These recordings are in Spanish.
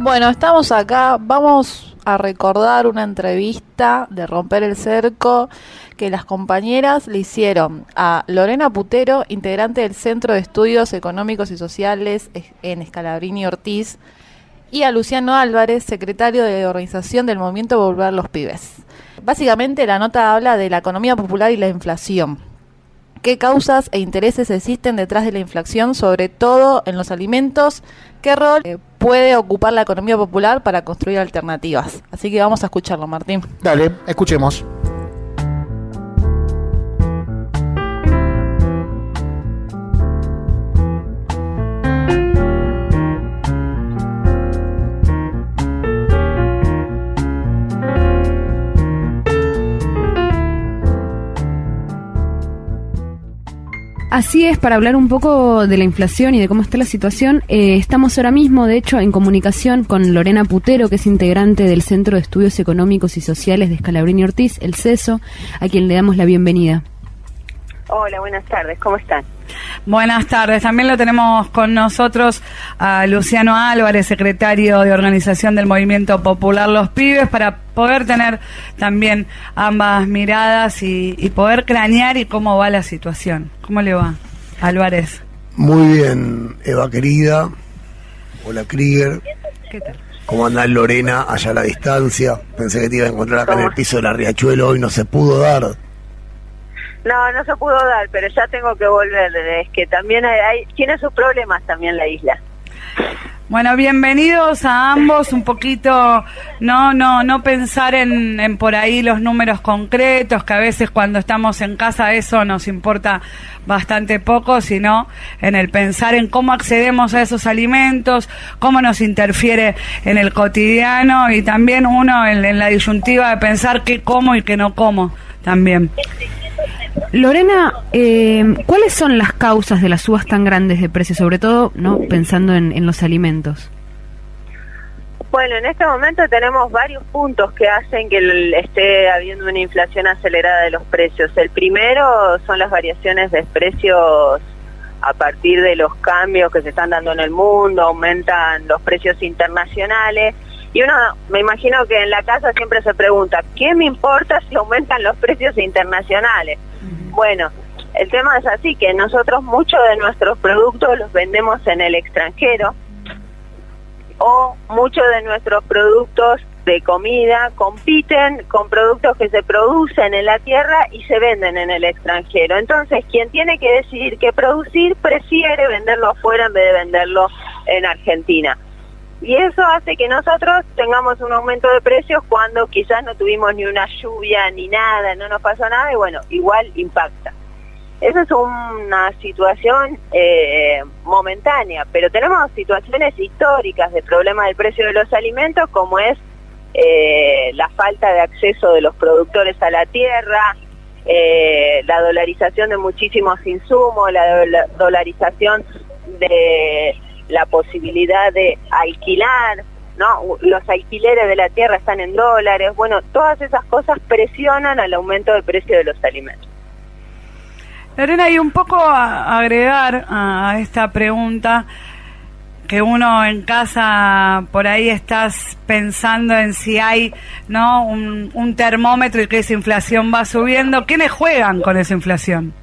Bueno, estamos acá, vamos a recordar una entrevista de Romper el Cerco que las compañeras le hicieron a Lorena Putero, integrante del Centro de Estudios Económicos y Sociales en Scalabrini Ortiz, y a Luciano Álvarez, secretario de organización del Movimiento Popular Los Pibes. Básicamente la nota habla de la economía popular y la inflación. ¿Qué causas e intereses existen detrás de la inflación, sobre todo en los alimentos? ¿Qué rol puede ocupar la economía popular para construir alternativas? Así que vamos a escucharlo, Martín. Dale, escuchemos. Así es, para hablar un poco de la inflación y de cómo está la situación, estamos ahora mismo, de hecho, en comunicación con Lorena Putero, que es integrante del Centro de Estudios Económicos y Sociales de Scalabrini Ortiz, el CESO, a quien le damos la bienvenida. Hola, buenas tardes, ¿cómo están? Buenas tardes, también lo tenemos con nosotros a Luciano Álvarez, secretario de organización del Movimiento Popular Los Pibes, para poder tener también ambas miradas y poder cranear y cómo va la situación. ¿Cómo le va, Álvarez? Muy bien, Eva querida. Hola, Krieger. ¿Qué tal? ¿Cómo andás, Lorena, allá a la distancia? Pensé que te iba a encontrar acá en el piso de la Riachuelo, hoy no se pudo dar. No se pudo dar, pero ya tengo que volver. Es que también tiene sus problemas también la isla. Bueno, bienvenidos a ambos. Un poquito, no pensar en por ahí los números concretos, que a veces cuando estamos en casa eso nos importa bastante poco, sino en el pensar en cómo accedemos a esos alimentos, cómo nos interfiere en el cotidiano, y también uno en la disyuntiva de pensar qué como y qué no como también. Lorena, ¿cuáles son las causas de las subas tan grandes de precios, sobre todo pensando en los alimentos? Bueno, en este momento tenemos varios puntos que hacen que esté habiendo una inflación acelerada de los precios. El primero son las variaciones de precios a partir de los cambios que se están dando en el mundo, aumentan los precios internacionales. Y uno, me imagino que en la casa siempre se pregunta, ¿qué me importa si aumentan los precios internacionales? Bueno, el tema es así, que nosotros muchos de nuestros productos los vendemos en el extranjero, o muchos de nuestros productos de comida compiten con productos que se producen en la tierra y se venden en el extranjero. Entonces, quien tiene que decidir qué producir, prefiere venderlo afuera en vez de venderlo en Argentina. Y eso hace que nosotros tengamos un aumento de precios cuando quizás no tuvimos ni una lluvia ni nada, no nos pasó nada, y bueno, igual impacta. Esa es una situación momentánea, pero tenemos situaciones históricas de problema del precio de los alimentos, como es la falta de acceso de los productores a la tierra, la dolarización de muchísimos insumos, la dolarización de la posibilidad de alquilar, ¿no? Los alquileres de la tierra están en dólares. Bueno, todas esas cosas presionan al aumento del precio de los alimentos. Lorena, y un poco a agregar a esta pregunta, que uno en casa por ahí estás pensando en si hay un termómetro y que esa inflación va subiendo. ¿Quiénes juegan con esa inflación?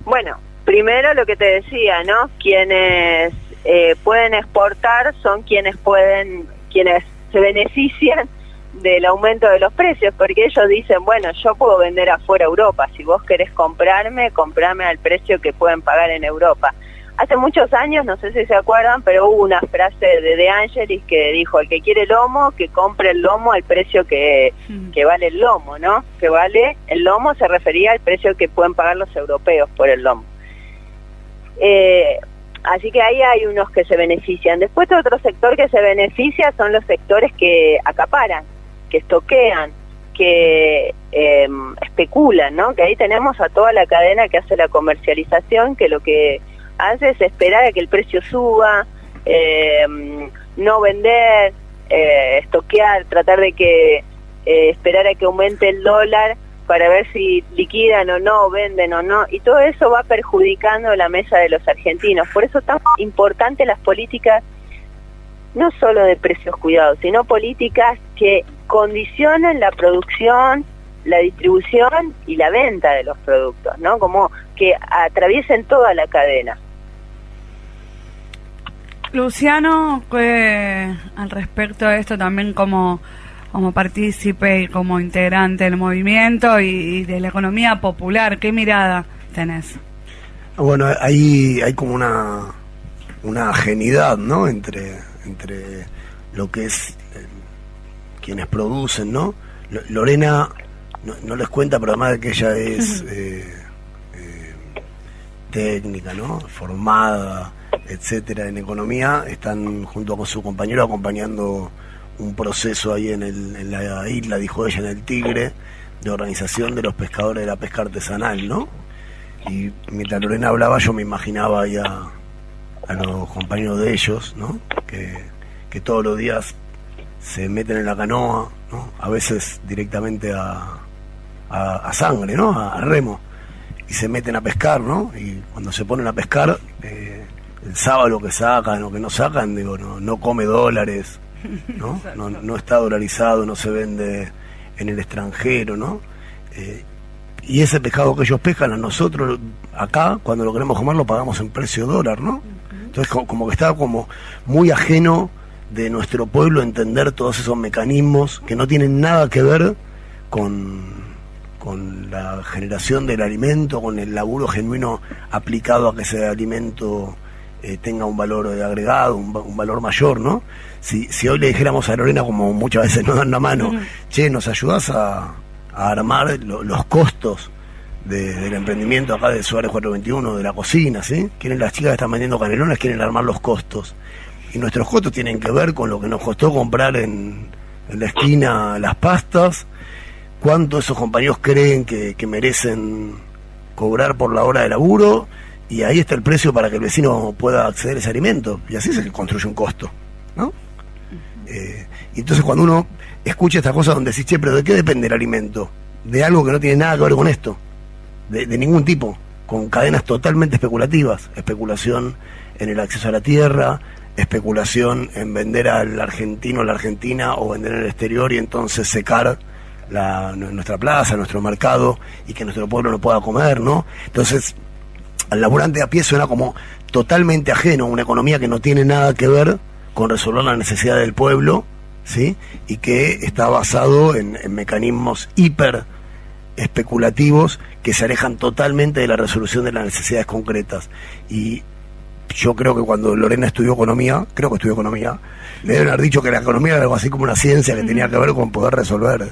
Bueno, primero lo que te decía, ¿no? Quienes pueden exportar son quienes se benefician del aumento de los precios, porque ellos dicen, bueno, yo puedo vender afuera a Europa, si vos querés comprame al precio que pueden pagar en Europa. Hace muchos años, no sé si se acuerdan, pero hubo una frase de De Angelis que dijo, el que quiere lomo, que compre el lomo al precio que vale el lomo, ¿no? Que vale el lomo, se refería al precio que pueden pagar los europeos por el lomo. Así que ahí hay unos que se benefician. Después otro sector que se beneficia son los sectores que acaparan, que estoquean, que especulan, ¿no? Que ahí tenemos a toda la cadena que hace la comercialización, que lo que hace es esperar a que el precio suba, no vender, estoquear, tratar de que esperar a que aumente el dólar para ver si liquidan o no, venden o no, y todo eso va perjudicando la mesa de los argentinos. Por eso es tan importante las políticas no solo de precios cuidados, sino políticas que condicionen la producción, la distribución y la venta de los productos, ¿no? Como que atraviesen toda la cadena. Luciano, al respecto de esto también como partícipe y como integrante del movimiento y de la economía popular, ¿qué mirada tenés? Bueno, ahí hay como una ajenidad, ¿no? Entre lo que es quienes producen, ¿no? Lorena no les cuenta, pero además de que ella es técnica, ¿no? Formada, etcétera, en economía, están junto con su compañero acompañando un proceso ahí en la isla, dijo ella, en el Tigre, de organización de los pescadores de la pesca artesanal, ¿no? Y mientras Lorena hablaba, yo me imaginaba ahí a los compañeros de ellos, ¿no? Que todos los días se meten en la canoa, ¿no? A veces directamente a sangre, ¿no? A remo, y se meten a pescar, ¿no? Y cuando se ponen a pescar, el sábado que sacan o que no sacan, digo, no come dólares, ¿no? No está dolarizado, no se vende en el extranjero, ¿no? Y ese pescado que ellos pescan, a nosotros acá, cuando lo queremos comer, lo pagamos en precio dólar, ¿no? Entonces como que está como muy ajeno de nuestro pueblo entender todos esos mecanismos que no tienen nada que ver con la generación del alimento, con el laburo genuino aplicado a que ese alimento tenga un valor agregado, un valor mayor, ¿no? Si hoy le dijéramos a Lorena, como muchas veces nos dan la mano, che, ¿nos ayudás a armar los costos del emprendimiento acá de Suárez 421, de la cocina, ¿sí? Quieren las chicas que están vendiendo canelones, quieren armar los costos. Y nuestros costos tienen que ver con lo que nos costó comprar en la esquina las pastas, cuánto esos compañeros creen que merecen cobrar por la hora de laburo, y ahí está el precio para que el vecino pueda acceder a ese alimento, y así se construye un costo, ¿no? Y entonces cuando uno escucha esta cosa donde decís, che, pero ¿de qué depende el alimento? De algo que no tiene nada que ver con esto, de ningún tipo, con cadenas totalmente especulativas, especulación en el acceso a la tierra, especulación en vender al argentino, a la argentina, o vender en el exterior y entonces secar nuestra plaza, nuestro mercado, y que nuestro pueblo no pueda comer, ¿no? Entonces, al laburante a pie suena como totalmente ajeno a una economía que no tiene nada que ver con resolver la necesidad del pueblo, ¿sí? Y que está basado en mecanismos hiper especulativos que se alejan totalmente de la resolución de las necesidades concretas. Y yo creo que cuando Lorena estudió economía, le deben haber dicho que la economía era algo así como una ciencia que tenía que ver con poder resolver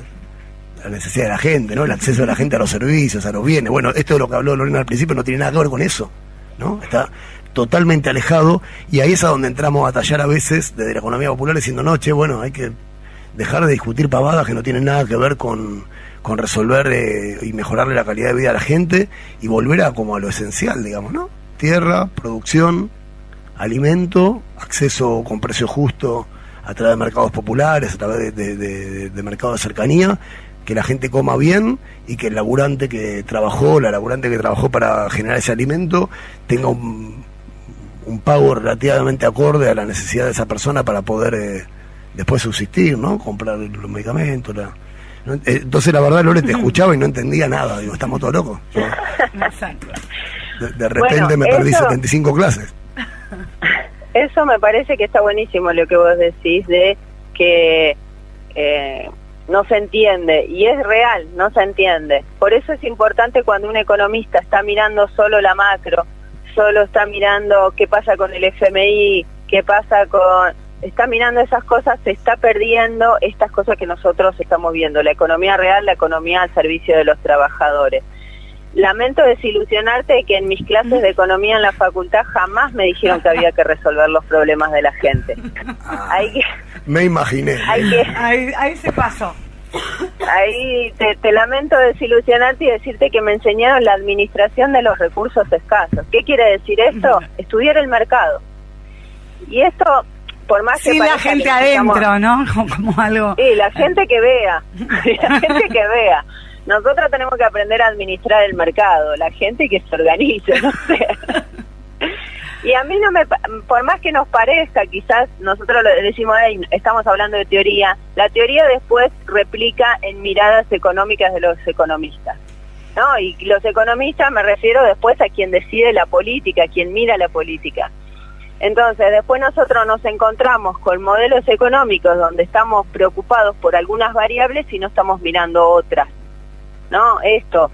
la necesidad de la gente, ¿no? El acceso de la gente a los servicios, a los bienes. Bueno, esto de lo que habló Lorena al principio no tiene nada que ver con eso, ¿no? Está totalmente alejado, y ahí es a donde entramos a batallar a veces desde la economía popular diciendo, no, che, bueno, hay que dejar de discutir pavadas que no tienen nada que ver con resolver y mejorarle la calidad de vida a la gente, y volver a como a lo esencial, digamos, ¿no? Tierra, producción, alimento, acceso con precio justo a través de mercados populares, a través de mercados de cercanía, que la gente coma bien y que el laburante que trabajó, la laburante que trabajó para generar ese alimento tenga un pago relativamente acorde a la necesidad de esa persona para poder después subsistir, ¿no? Comprar los medicamentos, entonces la verdad, Lore, te escuchaba y no entendía nada, digo, estamos todos locos. Exacto. De repente me perdí 75 clases. Eso me parece que está buenísimo lo que vos decís, de que no se entiende, y es real, no se entiende. Por eso es importante cuando un economista está mirando solo la macro, solo está mirando qué pasa con el FMI, qué pasa está mirando esas cosas, se está perdiendo estas cosas que nosotros estamos viendo, la economía real, la economía al servicio de los trabajadores. Lamento desilusionarte de que en mis clases de economía en la facultad jamás me dijeron que había que resolver los problemas de la gente. Me imaginé. Ahí se pasó. Ahí te lamento desilusionarte y decirte que me enseñaron la administración de los recursos escasos. ¿Qué quiere decir esto? Estudiar el mercado. Y esto, por más que la gente adentro, ¿no? Como algo. Sí, la gente que vea. La gente que vea. Nosotros tenemos que aprender a administrar el mercado, la gente que se organiza, no sé. Y a mí por más que nos parezca, quizás nosotros lo decimos, estamos hablando de teoría, la teoría después replica en miradas económicas de los economistas, ¿no? Y los economistas me refiero después a quien decide la política, a quien mira la política. Entonces, después nosotros nos encontramos con modelos económicos donde estamos preocupados por algunas variables y no estamos mirando otras, ¿no? Esto,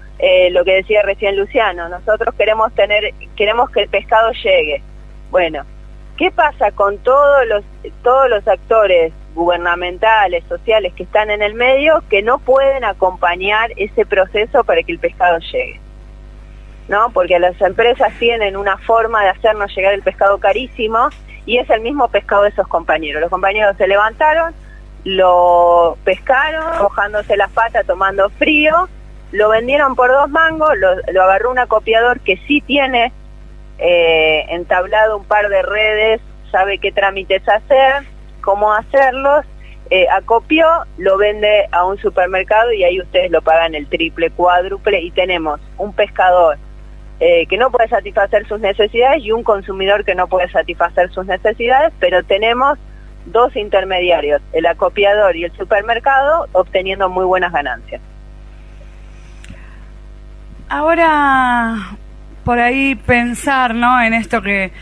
lo que decía recién Luciano, nosotros queremos que el pescado llegue. Bueno, ¿qué pasa con todos los actores gubernamentales, sociales que están en el medio que no pueden acompañar ese proceso para que el pescado llegue? ¿No? Porque las empresas tienen una forma de hacernos llegar el pescado carísimo y es el mismo pescado de esos compañeros. Los compañeros se levantaron, lo pescaron, mojándose las patas, tomando frío, lo vendieron por 2 mangos, lo agarró un acopiador que sí tiene entablado un par de redes, sabe qué trámites hacer, cómo hacerlos, acopió, lo vende a un supermercado y ahí ustedes lo pagan el triple, cuádruple y tenemos un pescador que no puede satisfacer sus necesidades y un consumidor que no puede satisfacer sus necesidades, pero tenemos 2 intermediarios, el acopiador y el supermercado, obteniendo muy buenas ganancias. Ahora, por ahí pensar, ¿no?, en esto que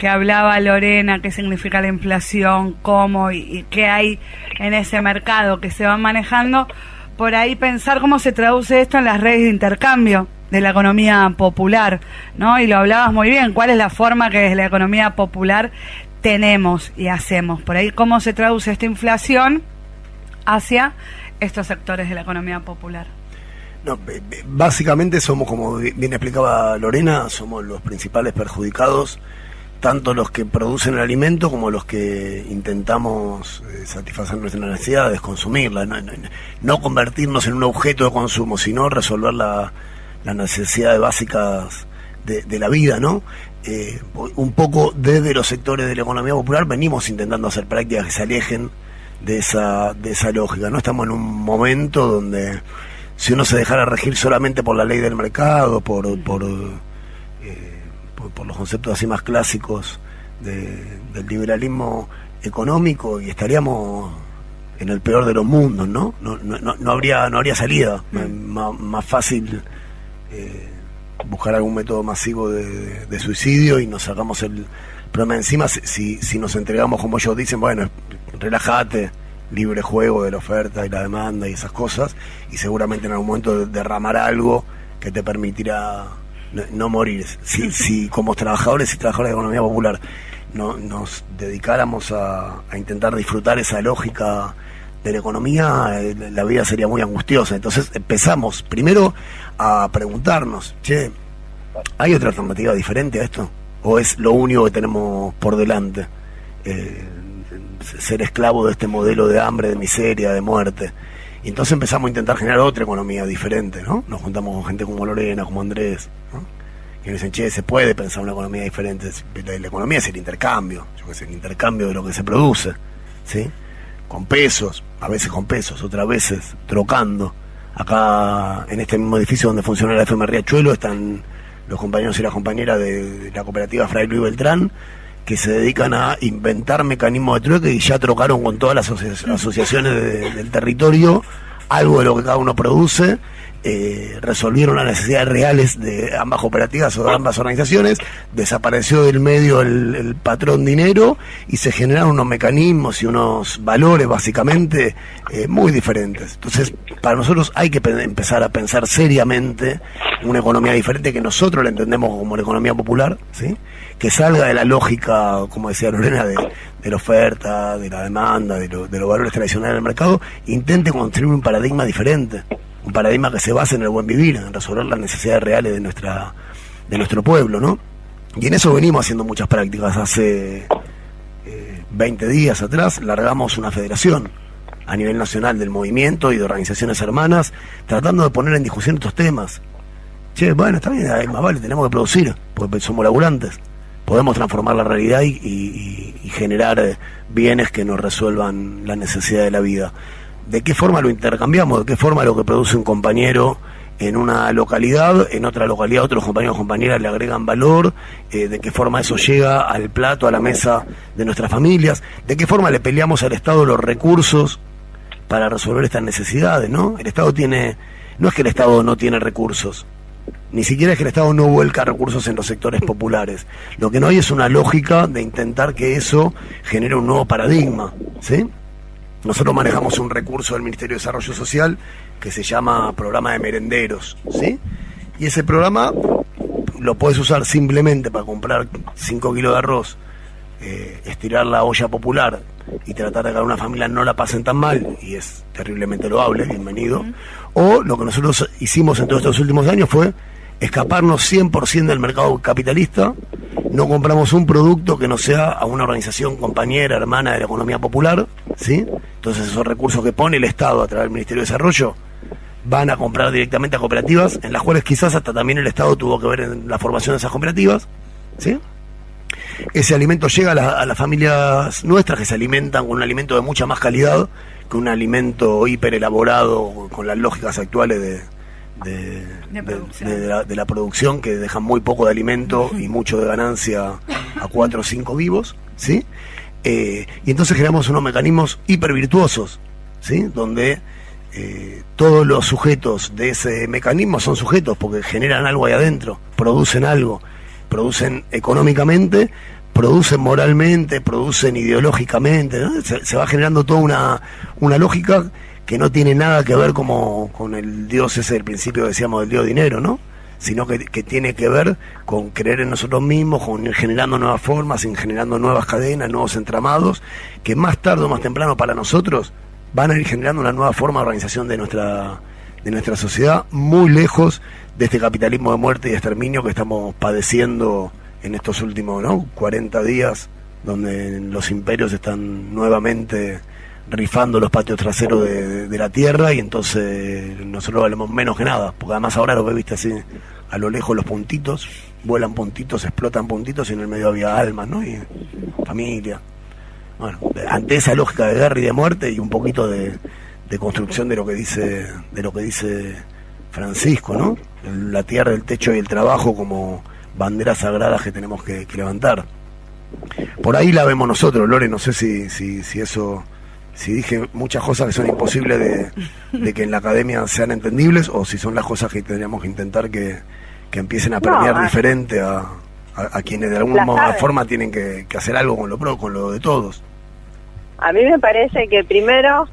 hablaba Lorena, qué significa la inflación, cómo y qué hay en ese mercado que se va manejando, por ahí pensar cómo se traduce esto en las redes de intercambio de la economía popular, ¿no? Y lo hablabas muy bien, ¿cuál es la forma que desde la economía popular tenemos y hacemos? Por ahí, ¿cómo se traduce esta inflación hacia estos sectores de la economía popular? No, básicamente somos, como bien explicaba Lorena, somos los principales perjudicados, tanto los que producen el alimento como los que intentamos satisfacer nuestras necesidades, consumirla, no convertirnos en un objeto de consumo, sino resolver las necesidades básicas de la vida, ¿no? Un poco desde los sectores de la economía popular venimos intentando hacer prácticas que se alejen de esa lógica, ¿no? Estamos en un momento donde si uno se dejara regir solamente por la ley del mercado, por los conceptos así más clásicos del liberalismo económico, y estaríamos en el peor de los mundos, ¿no? No habría salida. Más fácil buscar algún método masivo de suicidio y nos sacamos el problema encima si nos entregamos, como ellos dicen, bueno, relájate, libre juego de la oferta y la demanda y esas cosas, y seguramente en algún momento derramará algo que te permitirá no morir. Si como trabajadores y trabajadoras de economía popular nos dedicáramos a intentar disfrutar esa lógica de la economía, la vida sería muy angustiosa. Entonces empezamos primero a preguntarnos, che, ¿hay otra alternativa diferente a esto? ¿O es lo único que tenemos por delante? Ser esclavo de este modelo de hambre, de miseria, de muerte. Y entonces empezamos a intentar generar otra economía diferente, ¿no? Nos juntamos con gente como Lorena, como Andrés, ¿no? Que dicen, che, se puede pensar una economía diferente. La economía es el intercambio, el intercambio de lo que se produce, ¿sí? Con pesos, a veces con pesos, otras veces trocando. Acá, en este mismo edificio donde funciona la FM Riachuelo, están los compañeros y las compañeras de la cooperativa Fray Luis Beltrán, que se dedican a inventar mecanismos de trueque y ya trocaron con todas las asociaciones del territorio algo de lo que cada uno produce, resolvieron las necesidades reales de ambas cooperativas o de ambas organizaciones, desapareció del medio el patrón dinero y se generaron unos mecanismos y unos valores básicamente muy diferentes. Entonces, para nosotros hay que empezar a pensar seriamente una economía diferente, que nosotros la entendemos como la economía popular, ¿sí? Que salga de la lógica, como decía Lorena, de la oferta, de la demanda, de los valores tradicionales del mercado, intente construir un paradigma diferente, un paradigma que se base en el buen vivir, en resolver las necesidades reales de nuestro pueblo, ¿no? Y en eso venimos haciendo muchas prácticas. Hace 20 días atrás largamos una federación a nivel nacional del movimiento y de organizaciones hermanas, tratando de poner en discusión estos temas. Che, bueno, está bien, más vale, tenemos que producir, porque somos laburantes. Podemos transformar la realidad y generar bienes que nos resuelvan la necesidad de la vida. ¿De qué forma lo intercambiamos? ¿De qué forma lo que produce un compañero en una localidad, en otra localidad otros compañeros o compañeras le agregan valor, de qué forma eso llega al plato, a la mesa de nuestras familias, de qué forma le peleamos al Estado los recursos para resolver estas necesidades, ¿no? El Estado no es que el Estado no tiene recursos, ni siquiera es que el Estado no vuelca recursos en los sectores populares. Lo que no hay es una lógica de intentar que eso genere un nuevo paradigma, ¿sí? Nosotros manejamos un recurso del Ministerio de Desarrollo Social que se llama Programa de Merenderos, ¿sí? Y ese programa lo puedes usar simplemente para comprar 5 kilos de arroz, estirar la olla popular y tratar de que a una familia no la pasen tan mal, y es terriblemente loable, bienvenido. O lo que nosotros hicimos en todos estos últimos años fue escaparnos 100% del mercado capitalista. No compramos un producto que no sea a una organización compañera, hermana de la economía popular, ¿sí? Entonces esos recursos que pone el Estado a través del Ministerio de Desarrollo van a comprar directamente a cooperativas, en las cuales quizás hasta también el Estado tuvo que ver en la formación de esas cooperativas, ¿sí? Ese alimento llega a las familias nuestras, que se alimentan con un alimento de mucha más calidad que un alimento hiper elaborado con las lógicas actuales de la producción, que dejan muy poco de alimento y mucho de ganancia a 4 o 5 vivos, ¿sí? Y entonces generamos unos mecanismos hiper virtuosos, ¿sí? Donde todos los sujetos de ese mecanismo son sujetos porque generan algo ahí adentro, producen algo, producen económicamente, producen moralmente, producen ideológicamente, ¿no? Se va generando toda una lógica que no tiene nada que ver como con el Dios ese del principio, decíamos, del Dios dinero, ¿no? Sino que tiene que ver con creer en nosotros mismos, con ir generando nuevas formas, generando nuevas cadenas, nuevos entramados, que más tarde o más temprano para nosotros van a ir generando una nueva forma de organización de nuestra sociedad, muy lejos de este capitalismo de muerte y de exterminio que estamos padeciendo en estos últimos 40 días, donde los imperios están nuevamente rifando los patios traseros de la tierra, y entonces nosotros valemos menos que nada, porque además ahora lo ves, viste, así a lo lejos los puntitos, vuelan puntitos, explotan puntitos, y en el medio había almas, ¿no? Y familia. Bueno, ante esa lógica de guerra y de muerte, y un poquito de construcción de lo que dice Francisco, ¿no? La tierra, el techo y el trabajo como banderas sagradas que tenemos que levantar. Por ahí la vemos nosotros, Lore, no sé si eso, si dije muchas cosas que son imposibles de que en la academia sean entendibles, o si son las cosas que tendríamos que intentar que empiecen a permear diferente a quienes de alguna forma tienen que hacer algo con lo de todos. A mí me parece que primero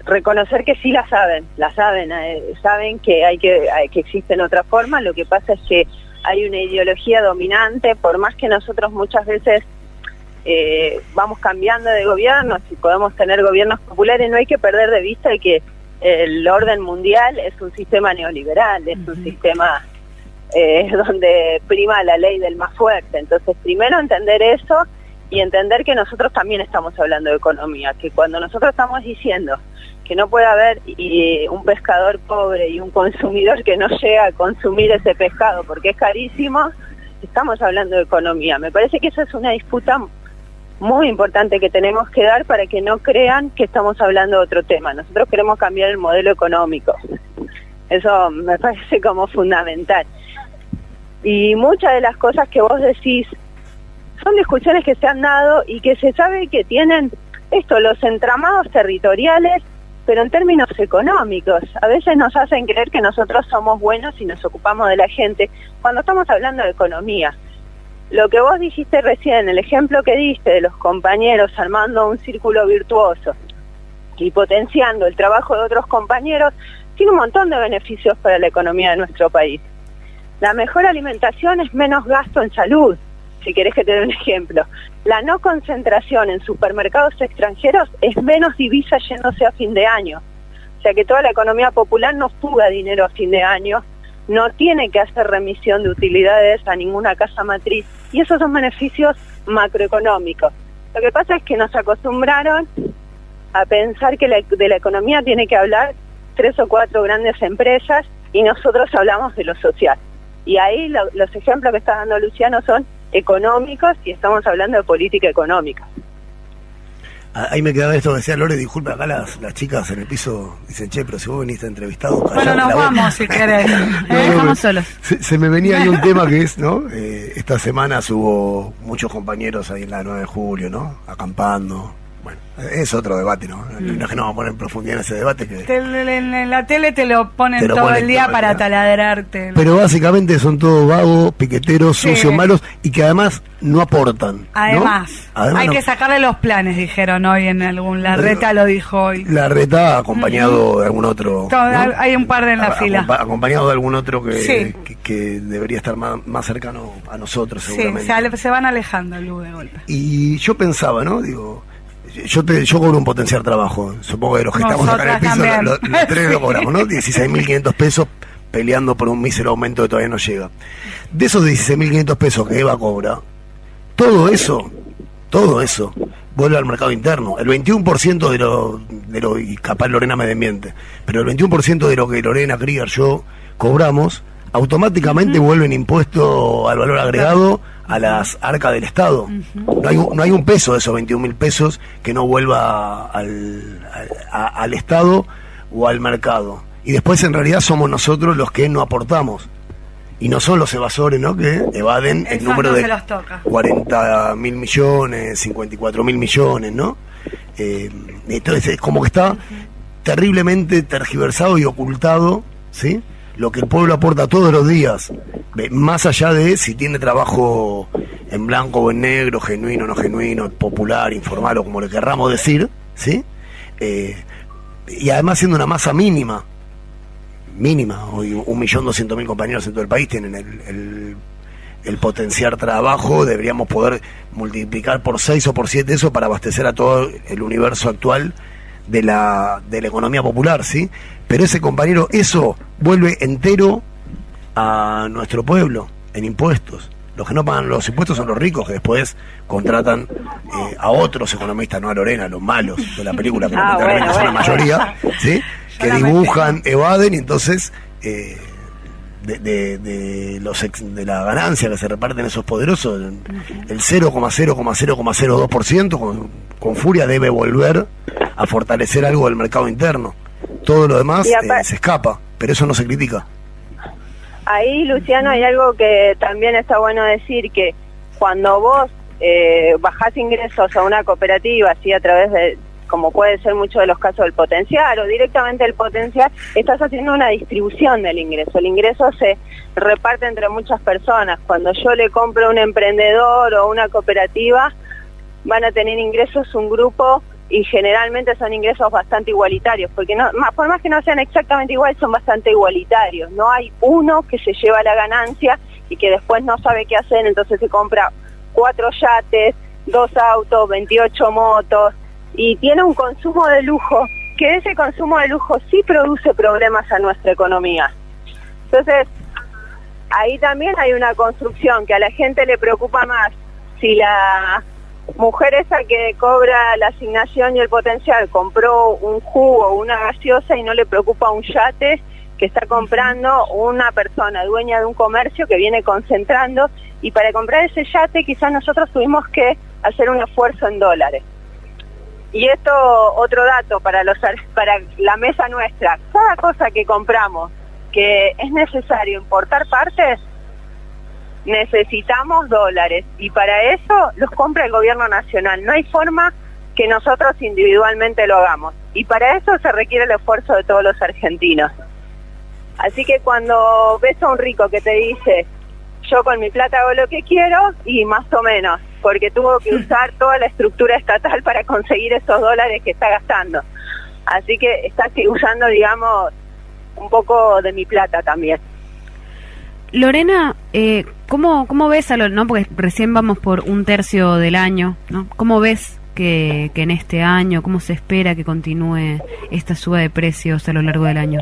reconocer que sí saben que existen otras formas. Lo que pasa es que hay una ideología dominante, por más que nosotros muchas veces vamos cambiando de gobiernos y podemos tener gobiernos populares, no hay que perder de vista que el orden mundial es un sistema neoliberal, es un sistema donde prima la ley del más fuerte. Entonces, primero entender eso y entender que nosotros también estamos hablando de economía, que cuando nosotros estamos diciendo que no puede haber un pescador pobre y un consumidor que no llega a consumir ese pescado porque es carísimo, estamos hablando de economía. Me parece que esa es una disputa muy importante que tenemos que dar para que no crean que estamos hablando de otro tema. Nosotros queremos cambiar el modelo económico. Eso me parece como fundamental. Y muchas de las cosas que vos decís son discusiones que se han dado y que se sabe que tienen los entramados territoriales, pero en términos económicos. A veces nos hacen creer que nosotros somos buenos y nos ocupamos de la gente, cuando estamos hablando de economía. Lo que vos dijiste recién, el ejemplo que diste de los compañeros armando un círculo virtuoso y potenciando el trabajo de otros compañeros, tiene un montón de beneficios para la economía de nuestro país. La mejor alimentación es menos gasto en salud, si querés que te dé un ejemplo. La no concentración en supermercados extranjeros es menos divisa yéndose a fin de año. O sea que toda la economía popular no fuga dinero a fin de año, no tiene que hacer remisión de utilidades a ninguna casa matriz, y esos son beneficios macroeconómicos. Lo que pasa es que nos acostumbraron a pensar que de la economía tiene que hablar 3 o 4 grandes empresas, y nosotros hablamos de lo social. Y ahí los ejemplos que está dando Luciano son económicos, y estamos hablando de política económica. Ahí me quedaba esto que decía Lore, disculpe, acá las chicas en el piso dicen, che, pero si vos viniste entrevistado, bueno, nos vamos si querés. Dejamos solos. Se me venía ahí un tema que es, ¿no? Esta semana hubo muchos compañeros ahí en la 9 de julio, ¿no? Acampando. Bueno, es otro debate, ¿no? No es que no vamos a poner en profundidad en ese debate. Que En la tele te lo ponen todo el día para taladrarte. Pero básicamente son todos vagos, piqueteros, sucios, malos y que además no aportan. Además hay que sacarle los planes, dijeron hoy en algún... Larreta lo dijo hoy. Larreta acompañado de algún otro. ¿no? Hay un par en la fila. Acompañado de algún otro que debería estar más cercano a nosotros, seguramente. Se van alejando luego de golpe. Y yo pensaba, ¿no? Digo... Yo cobro un potenciar trabajo. Supongo que los que estamos acá en el piso, los tres lo cobramos, ¿no? 16.500 pesos peleando por un mísero aumento que todavía no llega. De esos 16.500 pesos que Eva cobra, todo eso vuelve al mercado interno. El 21% de lo y capaz Lorena me desmiente, pero el 21% de lo que Lorena, Krieger, yo cobramos, automáticamente vuelve en impuesto al valor agregado a las arcas del Estado. No hay un peso de esos 21.000 pesos que no vuelva al Estado o al mercado. Y después en realidad somos nosotros los que no aportamos. Y no son los evasores, ¿no? Que evaden el número de 40.000 millones, 54.000 millones, ¿no? Entonces es como que está terriblemente tergiversado y ocultado, ¿sí? Lo que el pueblo aporta todos los días, más allá de si tiene trabajo en blanco o en negro, genuino, no genuino, popular, informal o como le querramos decir, ¿sí? Y además siendo una masa mínima, hoy 1.200.000 compañeros en todo el país tienen el potenciar trabajo, deberíamos poder multiplicar por 6 o por 7 eso para abastecer a todo el universo actual de la economía popular, ¿sí? Pero ese compañero, eso vuelve entero a nuestro pueblo en impuestos. Los que no pagan los impuestos son los ricos, que después contratan a otros economistas, no a Lorena, los malos de la película, que lamentablemente son la mayoría, ¿sí? Que dibujan, evaden, y entonces de la ganancia que se reparten esos poderosos, el 0,0,0,02% con furia debe volver a fortalecer algo del mercado interno. Todo lo demás se escapa, pero eso no se critica. Ahí, Luciano, hay algo que también está bueno decir, que cuando vos bajás ingresos a una cooperativa, así a través de, como puede ser muchos de los casos del potencial o directamente el potencial, estás haciendo una distribución del ingreso. El ingreso se reparte entre muchas personas. Cuando yo le compro a un emprendedor o una cooperativa, van a tener ingresos un grupo, y generalmente son ingresos bastante igualitarios, porque por más que no sean exactamente iguales, son bastante igualitarios. No hay uno que se lleva la ganancia y que después no sabe qué hacer, entonces se compra 4 yates, 2 autos, 28 motos, y tiene un consumo de lujo, que ese consumo de lujo sí produce problemas a nuestra economía. Entonces, ahí también hay una construcción que a la gente le preocupa más si la mujer esa que cobra la asignación y el potencial compró un jugo o una gaseosa y no le preocupa un yate que está comprando una persona dueña de un comercio que viene concentrando, y para comprar ese yate quizás nosotros tuvimos que hacer un esfuerzo en dólares. Y esto, otro dato para la mesa nuestra, cada cosa que compramos que es necesario importar partes, necesitamos dólares, y para eso los compra el gobierno nacional. No hay forma que nosotros individualmente lo hagamos, y para eso se requiere el esfuerzo de todos los argentinos. Así que cuando ves a un rico que te dice, yo con mi plata hago lo que quiero, y más o menos, porque tuvo que usar toda la estructura estatal para conseguir esos dólares que está gastando. Así que está usando, digamos, un poco de mi plata también. Lorena, ¿cómo ves ¿no? Porque recién vamos por 1/3 del año, ¿no? ¿Cómo ves que en este año, cómo se espera que continúe esta suba de precios a lo largo del año?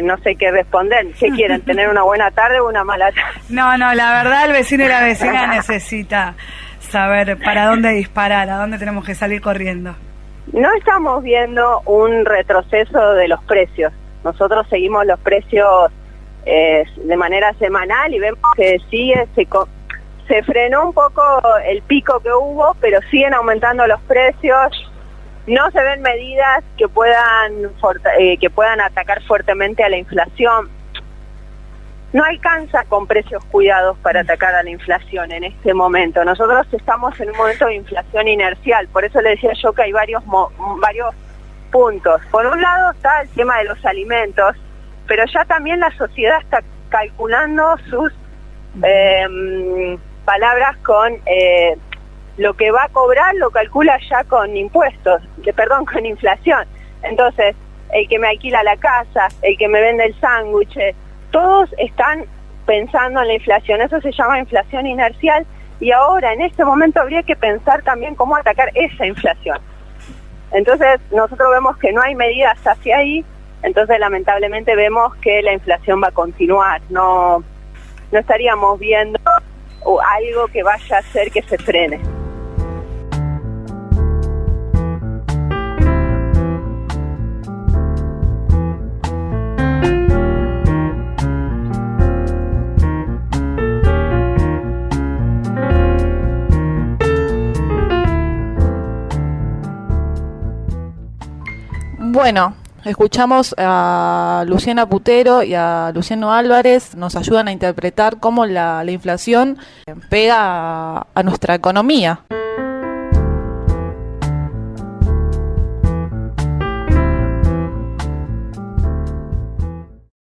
No sé qué responder. ¿Qué quieren? ¿Tener una buena tarde o una mala tarde? No, la verdad el vecino y la vecina necesita saber para dónde disparar, a dónde tenemos que salir corriendo. No estamos viendo un retroceso de los precios. Nosotros seguimos los precios de manera semanal y vemos que se frenó un poco el pico que hubo, pero siguen aumentando los precios. No se ven medidas que puedan atacar fuertemente a la inflación. No alcanza con precios cuidados para atacar a la inflación en este momento. Nosotros estamos en un momento de inflación inercial, por eso le decía yo que hay varios puntos. Por un lado está el tema de los alimentos, pero ya también la sociedad está calculando sus palabras con lo que va a cobrar, lo calcula ya con impuestos, con inflación. Entonces, el que me alquila la casa, el que me vende el sándwich, todos están pensando en la inflación. Eso se llama inflación inercial, y ahora en este momento habría que pensar también cómo atacar esa inflación. Entonces nosotros vemos que no hay medidas hacia ahí, entonces lamentablemente vemos que la inflación va a continuar. No estaríamos viendo algo que vaya a hacer que se frene. Bueno, escuchamos a Luciana Putero y a Luciano Álvarez, nos ayudan a interpretar cómo la inflación pega a nuestra economía.